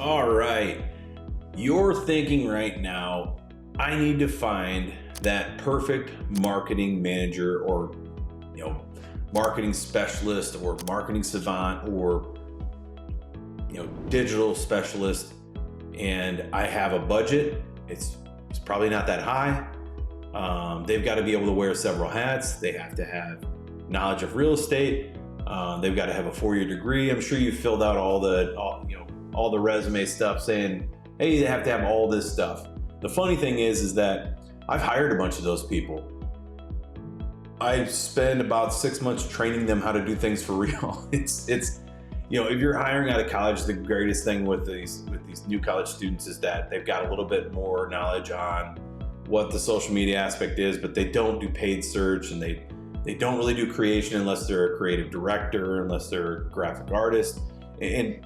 All right. You're thinking right now, I need to find that perfect marketing manager or, marketing specialist or marketing savant or, digital specialist. And I have a budget. It's probably not that high. They've got to be able to wear several hats. They have to have knowledge of real estate. They've got to have a 4-year degree. I'm sure you filled out all the resume stuff saying, hey, they have to have all this stuff. The funny thing is that I've hired a bunch of those people. I spend about 6 months training them how to do things for real. It's if you're hiring out of college, the greatest thing with these new college students is that they've got a little bit more knowledge on what the social media aspect is, but they don't do paid search, and they don't really do creation unless they're a creative director, unless they're a graphic artist, and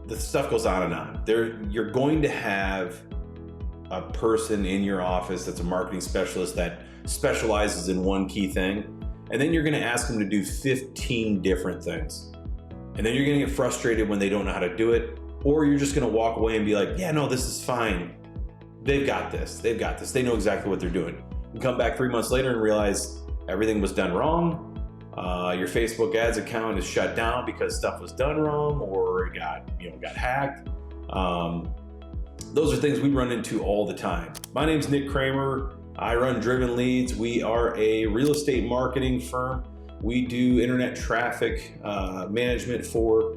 the stuff goes on and on. You're going to have a person in your office that's a marketing specialist that specializes in one key thing, and then you're going to ask them to do 15 different things. And then you're going to get frustrated when they don't know how to do it, or you're just going to walk away and be like, yeah, no, this is fine. They've got this. They know exactly what they're doing. You come back 3 months later and realize everything was done wrong. Your Facebook ads account is shut down because stuff was done wrong, or it got hacked. Those are things we run into all the time. My name's Nick Kramer. I run Driven Leads. We are a real estate marketing firm. We do internet traffic management for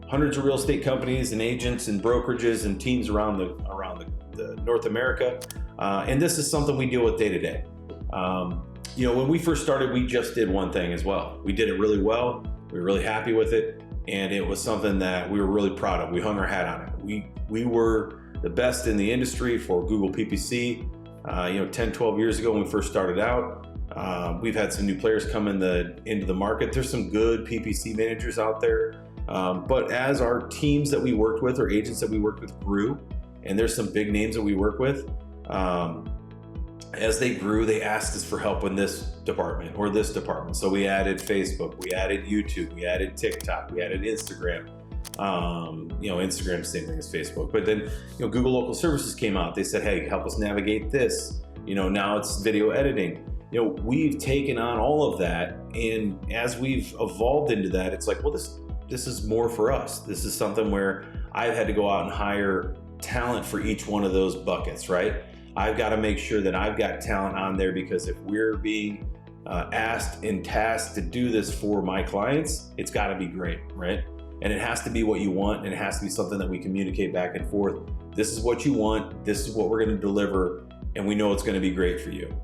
hundreds of real estate companies and agents and brokerages and teams around the North America. And this is something we deal with day to day. When we first started, we just did one thing as well. We did it really well. We were really happy with it. And it was something that we were really proud of. We hung our hat on it. We were the best in the industry for Google PPC. 10, 12 years ago when we first started out. We've had some new players come into the market. There's some good PPC managers out there. But as our teams that we worked with or agents that we worked with grew, and there's some big names that we work with, as they grew, they asked us for help in this department or this department. So we added Facebook, we added YouTube, we added TikTok, we added Instagram. Instagram, same thing as Facebook. But then, Google Local Services came out. They said, hey, help us navigate this. Now it's video editing. We've taken on all of that. And as we've evolved into that, it's like, well, this is more for us. This is something where I've had to go out and hire talent for each one of those buckets, right? I've got to make sure that I've got talent on there, because if we're being asked and tasked to do this for my clients, it's got to be great, right? And it has to be what you want, and it has to be something that we communicate back and forth. This is what you want, this is what we're going to deliver, and we know it's going to be great for you.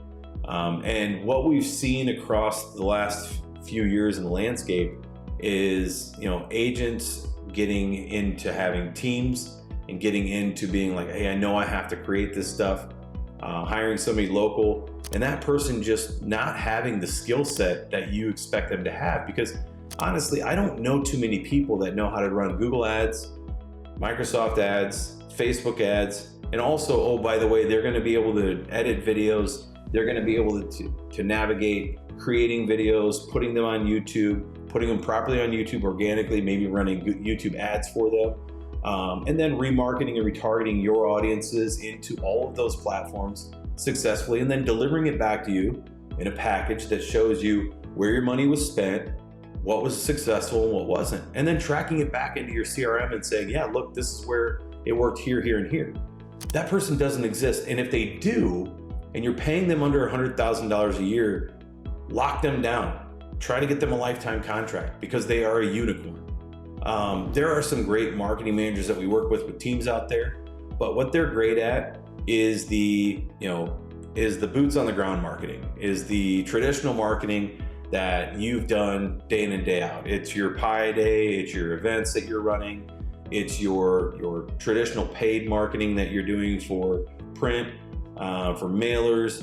And what we've seen across the last few years in the landscape is, agents getting into having teams and getting into being like, hey, I know I have to create this stuff, hiring somebody local, and that person just not having the skill set that you expect them to have. Because honestly, I don't know too many people that know how to run Google ads, Microsoft ads, Facebook ads, and also, oh, by the way, they're going to be able to edit videos. They're going to be able to navigate creating videos, putting them on YouTube, putting them properly on YouTube organically, maybe running YouTube ads for them, and then remarketing and retargeting your audiences into all of those platforms successfully, and then delivering it back to you in a package that shows you where your money was spent, what was successful and what wasn't, and then tracking it back into your CRM and saying, yeah, look, this is where it worked here, here, and here. That person doesn't exist. And if they do, and you're paying them under $100,000 a year, lock them down. Try to get them a lifetime contract, because they are a unicorn. There are some great marketing managers that we work with teams out there, but what they're great at is the boots on the ground marketing, is the traditional marketing that you've done day in and day out. It's your pie day, it's your events that you're running, it's your traditional paid marketing that you're doing for print, for mailers,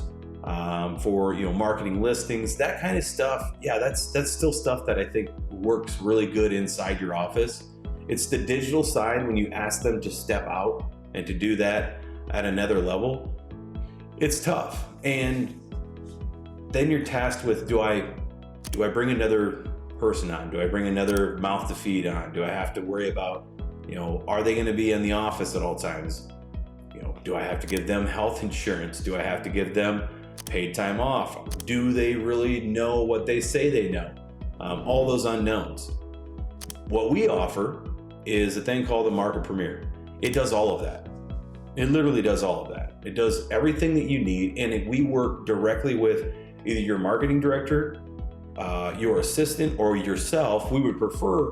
for marketing listings, that kind of stuff. Yeah, that's still stuff that I think works really good inside your office. It's the digital side, when you ask them to step out and to do that at another level, it's tough. And then you're tasked with, do I bring another person on? Do I bring another mouth to feed on? Do I have to worry about Are they going to be in the office at all times? Do I have to give them health insurance? Do I have to give them paid time off? Do they really know what they say they know? All those unknowns. What we offer is a thing called the Market Premier. It does all of that. It literally does all of that. It does everything that you need, and we work directly with either your marketing director, your assistant, or yourself. We would prefer,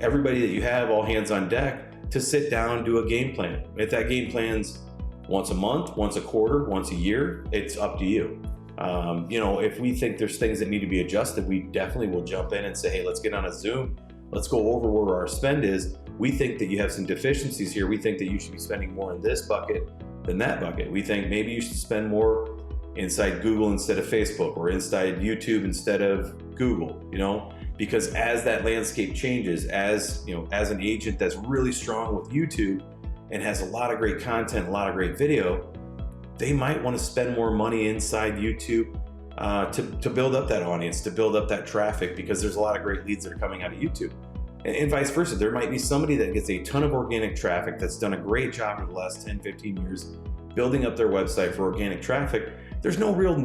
everybody that you have, all hands on deck, to sit down, do a game plan. If that game plan's once a month, once a quarter, once a year, it's up to you. If we think there's things that need to be adjusted, we definitely will jump in and say, hey, let's get on a Zoom. Let's go over where our spend is. We think that you have some deficiencies here. We think that you should be spending more in this bucket than that bucket. We think maybe you should spend more inside Google instead of Facebook, or inside YouTube instead of Google, because as that landscape changes, as an agent that's really strong with YouTube and has a lot of great content, a lot of great video, they might want to spend more money inside YouTube to build up that audience, to build up that traffic, because there's a lot of great leads that are coming out of YouTube. And vice versa. There might be somebody that gets a ton of organic traffic that's done a great job over the last 10, 15 years building up their website for organic traffic. There's no real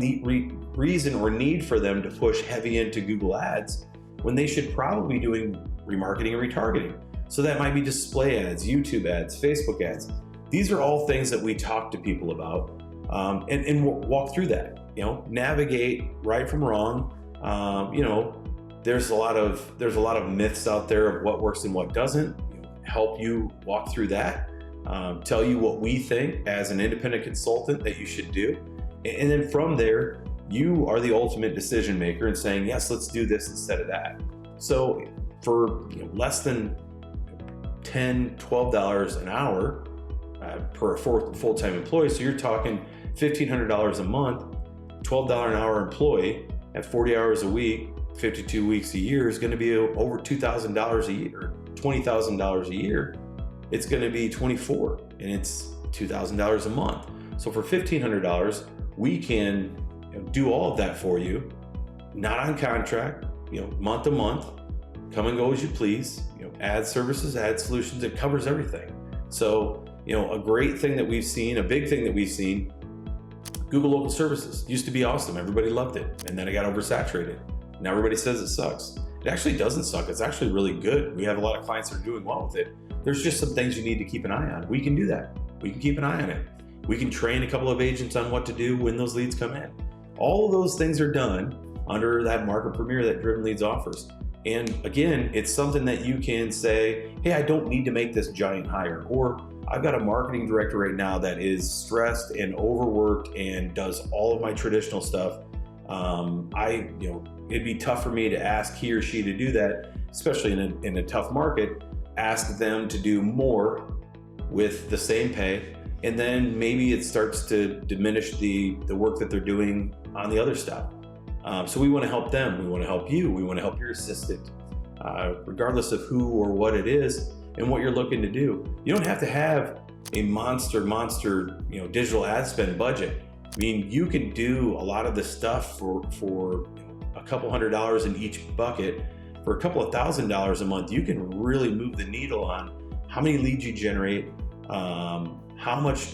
reason or need for them to push heavy into Google ads when they should probably be doing remarketing and retargeting. So that might be display ads, YouTube ads, Facebook ads. These are all things that we talk to people about and walk through that. Navigate right from wrong. There's a lot of myths out there of what works and what doesn't. Help you walk through that. Tell you what we think as an independent consultant that you should do, and then from there, you are the ultimate decision maker in saying, yes, let's do this instead of that. So for less than $10, $12 an hour per full-time employee, so you're talking $1,500 a month, $12 an hour employee at 40 hours a week, 52 weeks a year is going to be over $2,000 a year, $20,000 a year. It's going to be 24, and it's $2,000 a month. So for $1,500, we can do all of that for you, not on contract, month to month, come and go as you please, ad services, ad solutions, it covers everything. So, a great thing that we've seen, a big thing that we've seen, Google Local Services used to be awesome. Everybody loved it. And then it got oversaturated. Now everybody says it sucks. It actually doesn't suck. It's actually really good. We have a lot of clients that are doing well with it. There's just some things you need to keep an eye on. We can do that. We can keep an eye on it. We can train a couple of agents on what to do when those leads come in. All of those things are done under that Market Premier that Driven Leads offers. And again, it's something that you can say, hey, I don't need to make this giant hire, or I've got a marketing director right now that is stressed and overworked and does all of my traditional stuff. It'd be tough for me to ask he or she to do that, especially in a tough market. Ask them to do more with the same pay, and then maybe it starts to diminish the work that they're doing on the other stuff. So we want to help them. We want to help you. We want to help your assistant, regardless of who or what it is and what you're looking to do. You don't have to have a monster, digital ad spend budget. I mean, you can do a lot of the stuff for a couple $100 in each bucket. For a couple of $1,000s a month, you can really move the needle on how many leads you generate, how much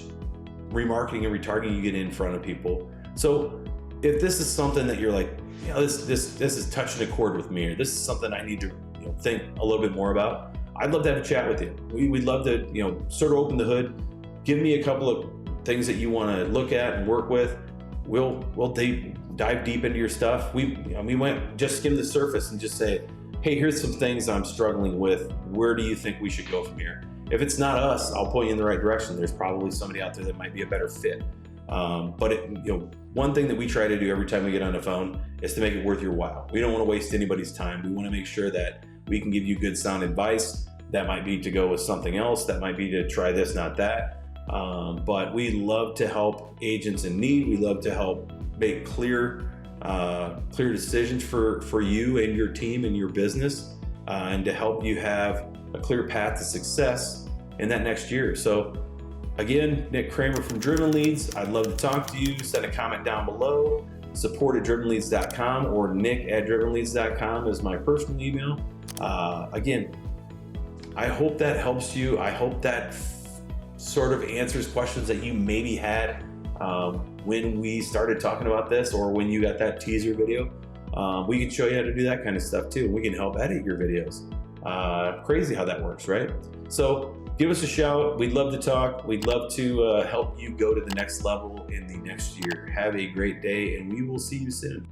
remarketing and retargeting you get in front of people. So if this is something that you're like, this is touching a chord with me, or this is something I need to think a little bit more about, I'd love to have a chat with you. We'd love to sort of open the hood, give me a couple of things that you want to look at and work with. We'll dive deep into your stuff. We went just skim the surface and just say, hey, here's some things I'm struggling with. Where do you think we should go from here? If it's not us, I'll point you in the right direction. There's probably somebody out there that might be a better fit. But one thing that we try to do every time we get on the phone is to make it worth your while. We don't want to waste anybody's time. We want to make sure that we can give you good sound advice. That might be to go with something else. That might be to try this, not that. But we love to help agents in need. We love to help make clear decisions for you and your team and your business, and to help you have a clear path to success in that next year. So again, Nick Kramer from Driven Leads. I'd love to talk to you. Send a comment down below. support@drivenleads.com or nick@drivenleads.com is my personal email. Again, I hope that helps you. I hope that sort of answers questions that you maybe had when we started talking about this, or when you got that teaser video. We can show you how to do that kind of stuff too. We can help edit your videos. Crazy how that works, right? So give us a shout. We'd love to talk. We'd love to help you go to the next level in the next year. Have a great day, and we will see you soon.